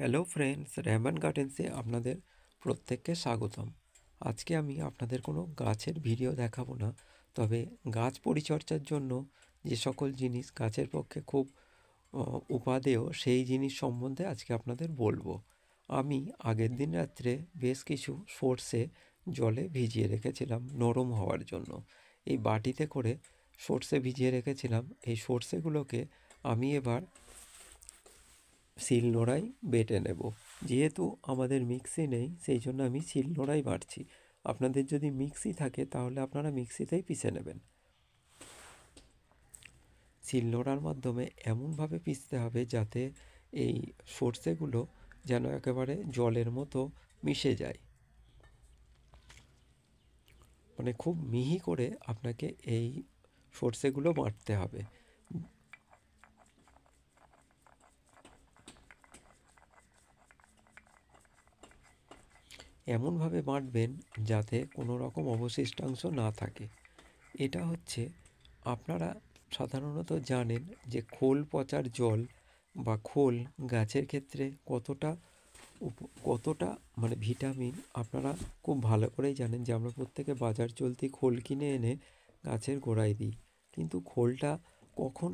Hello friends, Rehman গার্ডেন্সে আপনাদের প্রত্যেককে স্বাগতম। আজকে আমি আপনাদের কোনো গাছের ভিডিও দেখাবো না, তবে গাছ পরিচর্যার জন্য যে সকল জিনিস গাছের পক্ষে খুব উপাদেয় সেই জিনিস সম্বন্ধে আজকে আপনাদের বলবো। আমি আগের দিন রাত্রে বেশ কিছু সর্ষে জলে ভিজিয়ে রেখেছিলাম নরম হওয়ার জন্য। এই বাটিতে করে সর্ষে ভিজিয়ে রেখেছিলাম। এই সর্ষেগুলোকে আমি এবার শিলনোড়ায় বেটে নেব। যেহেতু আমাদের মিক্সি নেই, সেই জন্য আমি শিলনোড়ায় বাটছি। আপনাদের যদি মিক্সি থাকে তাহলে আপনারা মিক্সিতেই পিষে নেবেন। শিলনোড়ার মাধ্যমে এমনভাবে পিষতে হবে যাতে এই সর্ষেগুলো যেন একেবারে জলের মতো মিশে যায়, মানে খুব মিহি করে আপনাকে এই সর্ষেগুলো বাটতে হবে। এমনভাবে বাটবেন যাতে কোনো রকম অবশিষ্টাংশ না থাকে। এটা হচ্ছে, আপনারা সাধারণত জানেন যে খোল পচার জল বা খোল গাছের ক্ষেত্রে কতটা মানে ভিটামিন আপনারা খুব ভালো করেই জানেন যে আমরা প্রত্যেকে বাজার চলতি খোল কিনে এনে গাছের গোড়ায় দিই। কিন্তু খোলটা কখন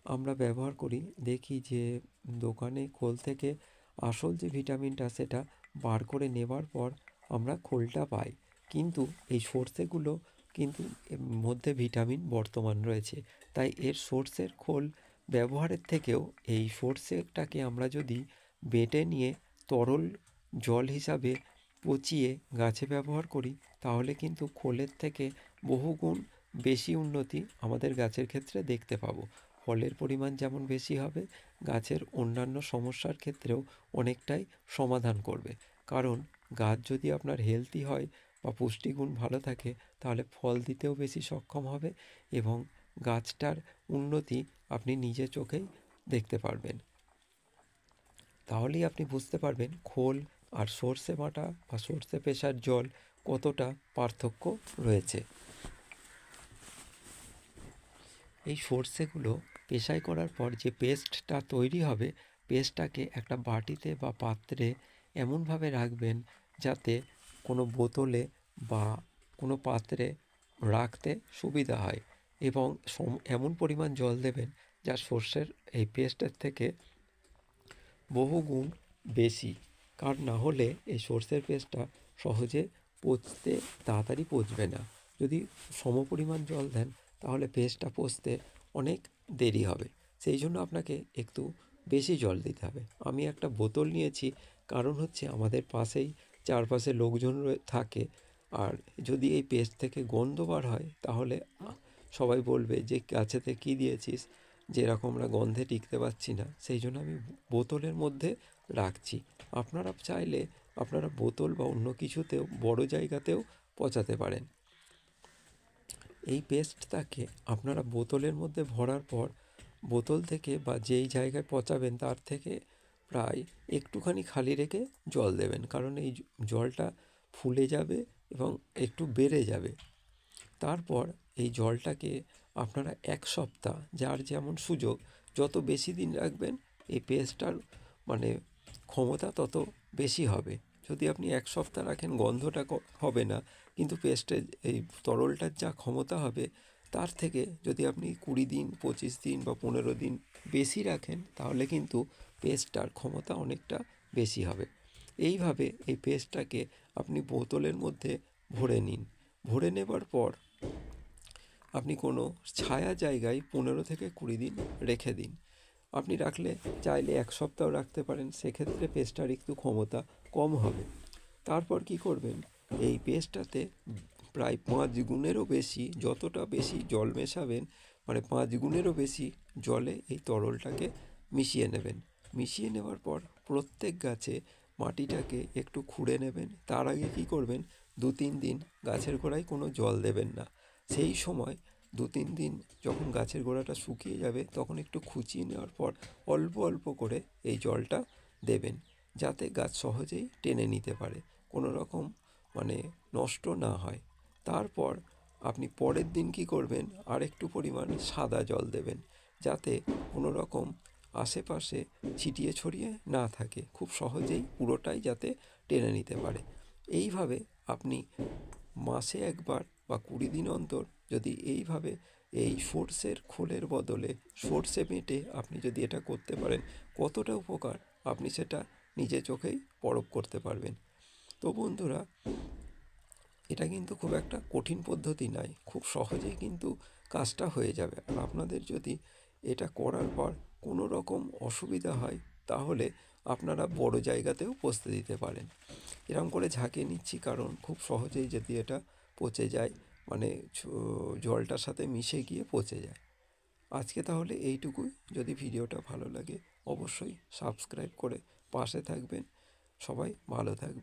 আমরা ব্যবহার করি, দেখি যে দোকানে খোল থেকে আসল যে ভিটামিনটা সেটা বার করে নেবার পর আমরা খোলটা পাই। কিন্তু এই সর্ষেগুলো কিন্তু এর মধ্যে ভিটামিন বর্তমান রয়েছে, তাই এর সর্ষের খোল ব্যবহারের থেকেও এই সর্ষেটাকে আমরা যদি বেটে নিয়ে তরল জল হিসাবে পচিয়ে গাছে ব্যবহার করি, তাহলে কিন্তু খোলের থেকে বহুগুণ বেশি উন্নতি আমাদের গাছের ক্ষেত্রে দেখতে পাবো। ফলের পরিমাণ যেমন বেশি হবে, গাছের অন্যান্য সমস্যার ক্ষেত্রেও অনেকটাই সমাধান করবে। কারণ গাছ যদি আপনার হেলদি হয় বা পুষ্টিগুণ ভালো থাকে, তাহলে ফল দিতেও বেশি সক্ষম হবে এবং গাছটার উন্নতি আপনি নিজে চোখেই দেখতে পারবেন। তাহলেই আপনি বুঝতে পারবেন খোল আর সর্ষে বাটা বা সর্ষে পেষার জল কতটা পার্থক্য রয়েছে। এই সর্ষেগুলো পেষাই করার পর যে পেস্টটা তৈরি হবে, পেস্টটাকে একটা বাটিতে বা পাত্রে এমনভাবে রাখবেন যাতে কোনো বোতলে বা কোনো পাত্রে রাখতে সুবিধা হয়, এবং এমন পরিমাণ জল দেবেন যা সর্ষের এই পেস্টের থেকে বহুগুণ বেশি। কারণ না হলে এই সর্ষের পেস্টটা সহজে পচতে তাড়াতাড়ি পচবে না। যদি সমপরিমাণ জল দেন তাহলে পেস্টটা পচতে অনেক দেরি হবে। সেই জন্য আপনাকে একটু বেশি জল দিতে হবে। আমি একটা বোতল নিয়েছি, কারণ হচ্ছে আমাদের পাশেই চারপাশে লোকজন থাকে, আর যদি এই পেস্ট থেকে গন্ধ বার হয় তাহলে সবাই বলবে যে গাছেতে কী দিয়েছিস, যেরকম আমরা গন্ধে টিকতে পারছি না। সেই জন্য আমি বোতলের মধ্যে রাখছি। আপনারা চাইলে আপনারা বোতল বা অন্য কিছুতেও বড় জায়গাতেও পচাতে পারেন। এই পেস্টটাকে আপনারা বোতলের মধ্যে ভরার পর বোতল থেকে বা যেই জায়গায় পচাবেন তার থেকে প্রায় একটুখানি খালি রেখে জল দেবেন, কারণ এই জলটা ফুলে যাবে এবং একটু বেড়ে যাবে। তারপর এই জলটাকে আপনারা 1 সপ্তাহ, যার যেমন সুযোগ, যত বেশি দিন রাখবেন এই পেস্টটার মানে ক্ষমতা তত বেশি হবে। যদি আপনি 1 সপ্তাহ রাখেন গন্ধটা হবে না, কিন্তু পেস্টের এই তরলটার যা ক্ষমতা হবে তার থেকে যদি আপনি 20 দিন, 25 দিন বা 15 দিন বেশি রাখেন, তাহলে কিন্তু পেস্টটার ক্ষমতা অনেকটা বেশি হবে। এইভাবে এই পেস্টটাকে আপনি বোতলের মধ্যে ভরে নিন। ভরে নেবার পর আপনি কোনো ছায়া জায়গায় 15 থেকে 20 দিন রেখে দিন। আপনি রাখলে চাইলে 1 সপ্তাহ রাখতে পারেন, সেক্ষেত্রে পেস্টটার একটু ক্ষমতা কম হবে। তারপর কি করবেন, এই পেস্টটাতে প্রায় 5 গুণেরও বেশি, যতটা বেশি জল মেশাবেন মানে 5 গুণেরও বেশি জলে এই তরলটাকে মিশিয়ে নেবেন। মিশিয়ে নেওয়ার পর প্রত্যেক গাছে মাটিটাকে একটু খুঁড়ে নেবেন। তার আগে কি করবেন, 2-3 দিন গাছের গোড়ায় কোনো জল দেবেন না। সেই সময় 2-3 দিন যখন গাছের গোড়াটা শুকিয়ে যাবে, তখন একটু খুঁচিয়ে নেওয়ার পর অল্প অল্প করে এই জলটা দেবেন, যাতে গাছ সহজেই টেনে নিতে পারে, কোনো রকম মানে নষ্ট না হয়। তারপর আপনি পরের দিন কি করবেন, আর একটু পরিমাণ সাদা জল দেবেন, যাতে কোনো রকম আশেপাশে ছিটিয়ে ছড়িয়ে না থাকে, খুব সহজেই পুরোটাই যাতে টেনে নিতে পারে। এইভাবে আপনি মাসে একবার বা 20 দিন অন্তর যদি এইভাবে এই সর্ষের খোলের বদলে সর্ষে বেটে আপনি যদি এটা করতে পারেন, কতটা উপকার আপনি সেটা নিজে চোখেই পরখ করতে পারবেন। তো বন্ধুরা, এটা কিন্তু খুব একটা কঠিন পদ্ধতি নয়, খুব সহজেই কিন্তু কাজটা হয়ে যাবে। আর আপনাদের যদি এটা করার পর কোনো রকম অসুবিধা হয়, তাহলে আপনারা বড় জায়গাতেও পুষতে দিতে পারেন। এরকম করে ঝাঁকিয়ে নিচ্ছি কারণ খুব সহজেই যদি এটা পচে যায়, মানে জলটার সাথে মিশে গিয়ে পচে যায়। আজকে তাহলে এইটুকুই। যদি ভিডিওটা ভালো লাগে অবশ্যই সাবস্ক্রাইব করে পাশে থাকবেন। সবাই ভালো থাকবেন।